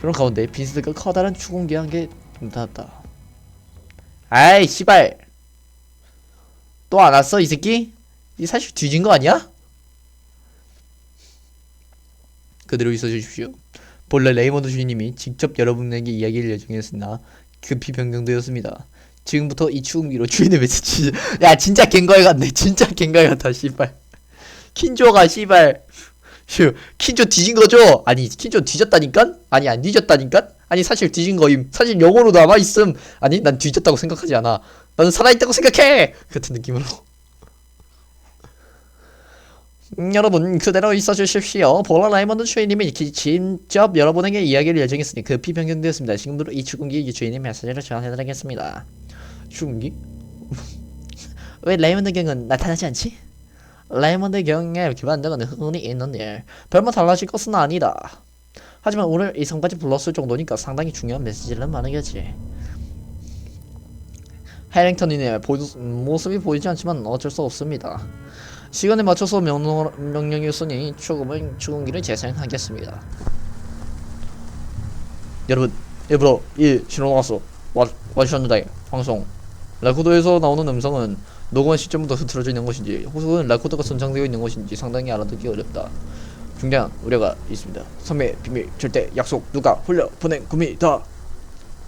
그런 가운데 빈스트가 커다란 추궁기 한 개 나타났다. 아이 씨발 또 안 왔어 이 새끼? 이 사실 뒤진 거 아니야? 그대로 있어 주십시오. 본래 레이먼드 주인님이 직접 여러분에게 이야기를 예정했으나 급히 변경되었습니다. 지금부터 이 추궁기로 주인의 메시지. 야 진짜 갱거에 같네. 진짜 갱거에 같아 씨발. 킨조가 씨발 킨조 뒤진 거죠? 아니 킨조 뒤졌다니까? 아니 안 뒤졌다니까? 아니 사실 뒤진 거임. 사실 영어로 남아있음. 아니 난 뒤졌다고 생각하지 않아. 나는 살아있다고 생각해! 같은 느낌으로. 여러분 그대로 있어주십시오. 보라 라이먼드 주인님이 직접 여러분에게 이야기를 예정했으니 급히 변경되었습니다. 지금부터 이 추궁기 주인의 메시지를 전해드리겠습니다. 추궁기? 왜 라이먼드 경은 나타나지 않지? 라이먼드 경의 기반적은 흔히 있는 일. 별로 달라질 것은 아니다. 하지만 오늘 이 성까지 불렀을 정도니까 상당히 중요한 메시지를 말하겠지. 해링턴이네 모습이 보이지 않지만 어쩔 수 없습니다. 시간에 맞춰서 명령이 있으니 추궁기를 재생하겠습니다. 여러분 1부로 1 신호 나왔어. 와주셨는데 방송 레코더에서 나오는 음성은 녹음한 시점부터 흐트러져 있는 것인지 혹은 레코더가 손상되어 있는 것인지 상당히 알아듣기 어렵다. 중대한 우려가 있습니다. 선배 비밀 절대 약속 누가 홀려 보낸 겁니다.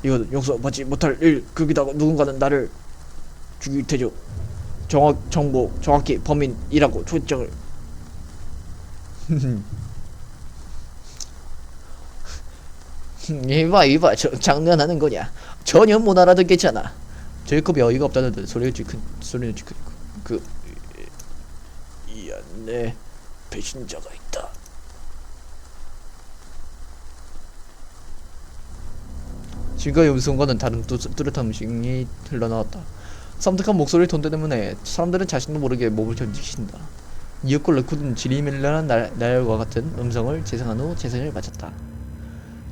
이건 용서받지 못할 일. 거기다가 누군가는 나를 죽일 테죠. 정보 정확히 범인이라고 초점을. 이봐 장난하는 거냐? 전혀 못 알아듣겠잖아. 제이콥이 어이가 없다는 듯 소리는 지크 이 안에 배신자가 있다. 지금까지 음성과는 다른 뚜렷한 음식이 흘러나왔다. 섬뜩한 목소리를 톤 때문에 사람들은 자신도 모르게 몸을 견디신다. 이윽고 레코드는 지리밀려난 날과 같은 음성을 재생한 후 재생을 마쳤다.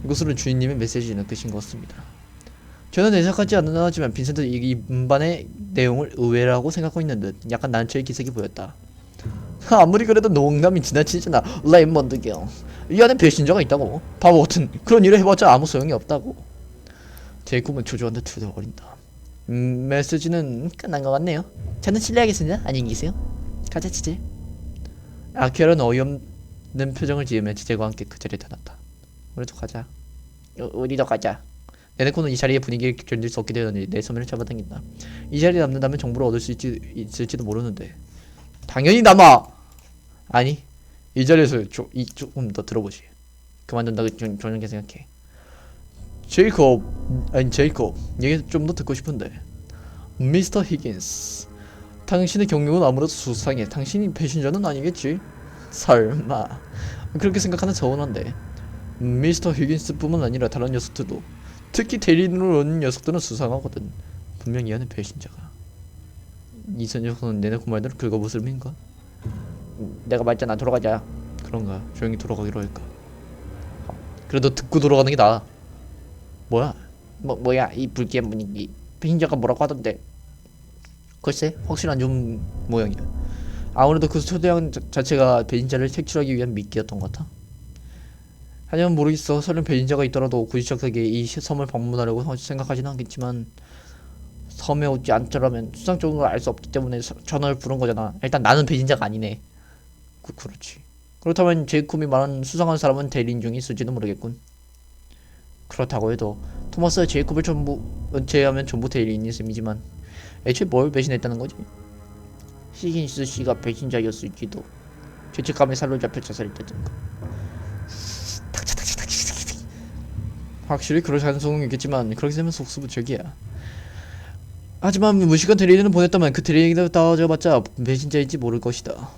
이곳으로 주인님의 메시지는 끝인 것 같습니다. 저는 예상하지 않았지만 빈센트 이 음반의 내용을 의외라고 생각하고 있는 듯 약간 난처의 기색이 보였다. 아무리 그래도 농담이 지나치잖아, 레이먼드 경. 이 안에 배신자가 있다고. 바보 같은 그런 일을 해봤자 아무 소용이 없다고. 제이콥은 초조한데 투덜거린다. 메시지는 끝난 것 같네요. 저는 실례하겠습니다. 안녕히 계세요. 가자, 치질. 아키라는 어이없는 표정을 지으며 치질과 함께 그 자리에 떠났다. 우리도 가자. 우리도 가자. 네네코는 이 자리의 분위기를 견딜 수 없게 되더니 내 손을 잡아당긴다. 이 자리에 남는다면 정보를 얻을 수 있을지도 모르는데. 당연히 남아! 아니, 이 자리에서 조금 더 들어보지. 그만둔다고 조용히 생각해. 제이콥, 얘기 좀 더 듣고 싶은데. 미스터 히긴스, 당신의 경력은 아무래도 수상해. 당신이 배신자는 아니겠지? 설마. 그렇게 생각하는 서운한데. 미스터 히긴스뿐만 아니라 다른 녀석들도, 특히 대리인으로 오는 녀석들은 수상하거든. 분명 이 안에 배신자가. 이 녀석은 내내 그 말대로 긁어부스름인가? 내가 말했잖아, 돌아가자. 그런가? 조용히 돌아가기로 할까? 그래도 듣고 돌아가는 게 나아. 뭐야? 뭐야 이 불길한 분위기. 배신자가 뭐라고 하던데. 글쎄, 확실히 안 좋은 모양이야. 아무래도 그 초대형 자체가 배신자를 색출하기 위한 미끼였던 것 같아. 하지만 모르겠어. 설령 배신자가 있더라도 구시적하게 이 섬을 방문하려고 생각하지는 않겠지만, 섬에 오지 않더라면 수상적인 걸 알 수 없기 때문에 전화를 부른 거잖아. 일단 나는 배신자가 아니네. 그렇지. 그렇다면 제이콥이 말한 수상한 사람은 대리인 중에 있을지도 모르겠군. 그렇다고 해도 토마스와 제이콥을 제외하면 전부 대리인인 셈이지만, 애초에 뭘 배신했다는 거지? 히긴스 씨가 배신자였을지도. 죄책감에 사로잡혀 자살했다든가. 확실히 그럴 가능성은 있겠지만, 그렇게 되면 속수무책이야. 하지만 무식한 대리인을 보냈다면 그 대리인이 따져봤자 배신자인지 모를 것이다.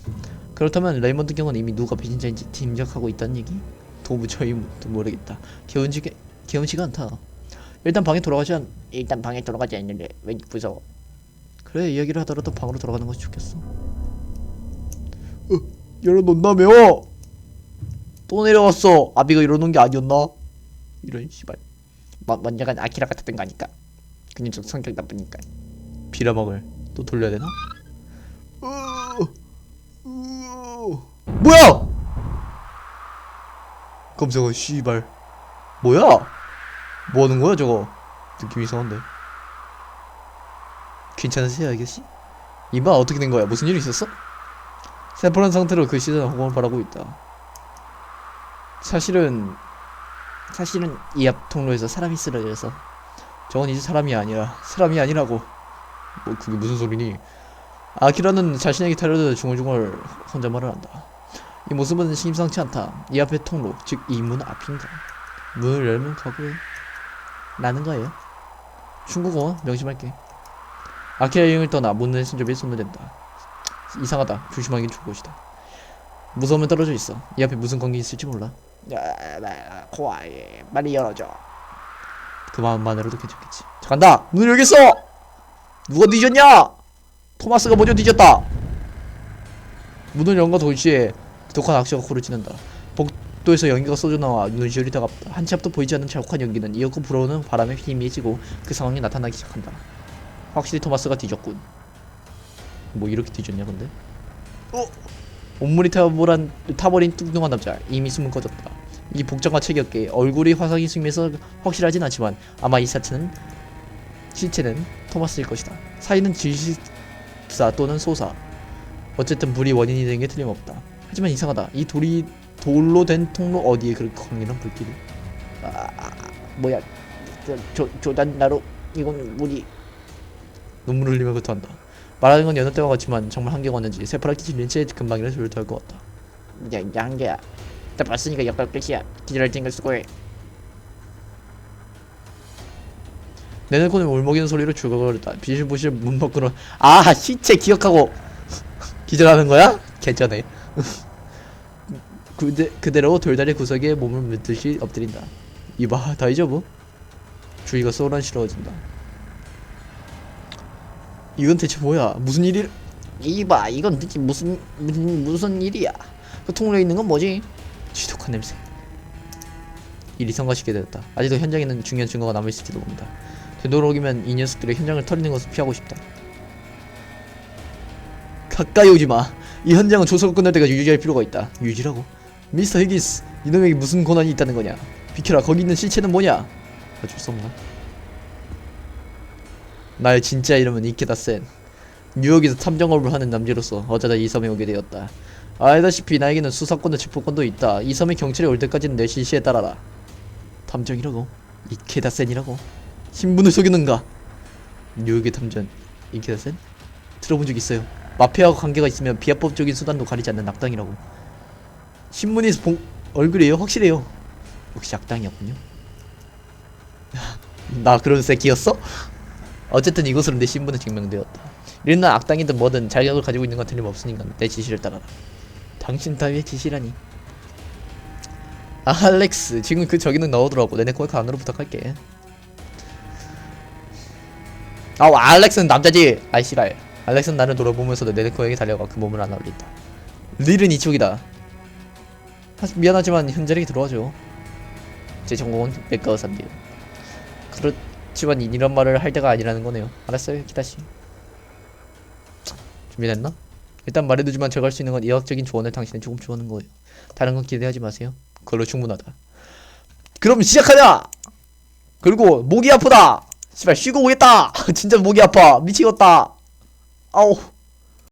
그렇다면 레이먼드 경은 이미 누가 배신자인지 짐작하고 있다는 얘기? 도무지 모르겠다. 개운치가 않다. 일단 방에 돌아가지 않는데 왠지 무서워. 그래, 이야기를 하더라도 방으로 돌아가는 것이 좋겠어. 열어놓는다며! 또 내려왔어. 아비가 열어놓은 게 아니었나? 이런 씨발. 먼저가 아키라 같았던 거 아니까. 그 녀석 성격 나쁘니까. 빌어먹을 또 돌려야 되나? 뭐야! 깜짝아, 씨발. 뭐야? 뭐 하는 거야 저거? 느낌 이상한데. 괜찮으세요, 아저씨? 이봐, 어떻게 된 거야? 무슨 일 있었어? 새파란 상태로 그 시선 호감을 바라고 있다. 사실은 이 앞 통로에서 사람이 쓰러져서. 저건 이제 사람이 아니라고. 뭐 그게 무슨 소리니? 아키라는 자신에게 타려져 중얼중얼 혼자 말을 한다. 이 모습은 심상치 않다. 이 앞의 통로, 즉 이 문 앞인가. 문을 열면 가고해. 나는 거예요. 중국어 명심할게. 아키라 여행을 떠나 문의 신접에 손을 댄다. 이상하다. 조심하긴 좋을 것이다. 무서우면 떨어져 있어. 이 앞에 무슨 관계 있을지 몰라. 고아예, 빨리 열어줘. 그 마음만으로도 괜찮겠지. 자, 간다. 문을 열겠어. 누가 뒤졌냐? 토마스가 먼저 뒤졌다. 문을 연과 동시에 독한 악취가 코를 찌는다. 복도에서 연기가 쏟아나와 눈시울이 다갑다. 한치 앞도 보이지 않는 자욱한 연기는 이윽고 불어오는 바람에 희미해지고 그 상황이 나타나기 시작한다. 확실히 토마스가 뒤졌군. 뭐 이렇게 뒤졌냐 근데? 온물이 타버린 뚱뚱한 남자. 이미 숨은 꺼졌다. 이 복장과 체격에 얼굴이 화상이 스며서 확실하진 않지만 아마 이 시체는 토마스일 것이다. 사인은 질식사 또는 소사. 어쨌든 불이 원인이 되는 게 틀림없다. 하지만 이상하다. 이 돌로 된 통로 어디에 그렇게 광활한 불길이? 뭐야? 조단나로 이건 물이. 눈물을 흘리며 그토한다. 말하는 건 여느 때와 같지만 정말 한계가 왔는지 새파랗게 질린 채 금방이라 졸도할 것 같다. 이제 한계야. 다 봤으니까 역할 끝이야. 기절할 땡글 수고해. 내내코는 울먹이는 소리로 죽어버렸다. 비실부실 문 밖으로. 시체 기억하고 기절하는 거야? 개쩌네. 그대로 돌다리 구석에 몸을 묻듯이 엎드린다. 이봐, 다이저브? 주위가 소란스러워진다. 이건 대체 뭐야? 무슨 일이? 이봐, 이건 대체 무슨 일이야? 그 통로에 있는 건 뭐지? 지독한 냄새. 일이 성가시게 되었다. 아직도 현장에는 중요한 증거가 남아있을지도 모른다. 되도록이면 이 녀석들의 현장을 털리는 것을 피하고 싶다. 가까이 오지마. 이 현장은 조사가 끝날 때까지 유지할 필요가 있다. 유지라고? 미스터 히기스, 이놈에게 무슨 권한이 있다는 거냐? 비켜라, 거기 있는 실체는 뭐냐? 어쩔 수 없나? 나의 진짜 이름은 이케다 센. 뉴욕에서 탐정업을 하는 남자로서 어쩌다 이 섬에 오게 되었다. 알다시피 나에게는 수사권도 체포권도 있다. 이 섬에 경찰이 올 때까지는 내 지시에 따라라. 탐정이라고? 이케다 센이라고? 신분을 속이는가? 뉴욕의 탐정 이케다 센? 들어본 적 있어요. 마피아와 관계가 있으면 비합법적인 수단도 가리지 않는 악당이라고. 신문에서 본 얼굴이에요? 확실해요. 역시 악당이었군요. 나 그런 새끼였어? 어쨌든 이곳으로 내 신분은 증명되었다. 이런 난 악당이든 뭐든 자격을 가지고 있는 건 틀림없으니까 내 지시를 따라라. 당신 따위의 지시라니. 아, 알렉스, 지금 그 저기는 나오더라고. 내내 거기 안으로 부탁할게. 아우, 알렉스는 남자지. 아이 씨발. 알렉스는 나를 돌아보면서도 네네코에게 달려가 그 몸을 안아 올린다. 릴은 이쪽이다. 미안하지만 현자에게 들어와줘. 제 전공은 맥과 의사인데요. 그렇지만 이런 말을 할 때가 아니라는 거네요. 알았어요, 기다씨. 준비됐나? 일단 말해두지만 제가 할 수 있는 건 의학적인 조언을 당신에 조금 주는 거예요. 다른 건 기대하지 마세요. 그걸로 충분하다. 그럼 시작하자! 그리고 목이 아프다! 씨발 쉬고 오겠다! 진짜 목이 아파! 미치겠다! 아우.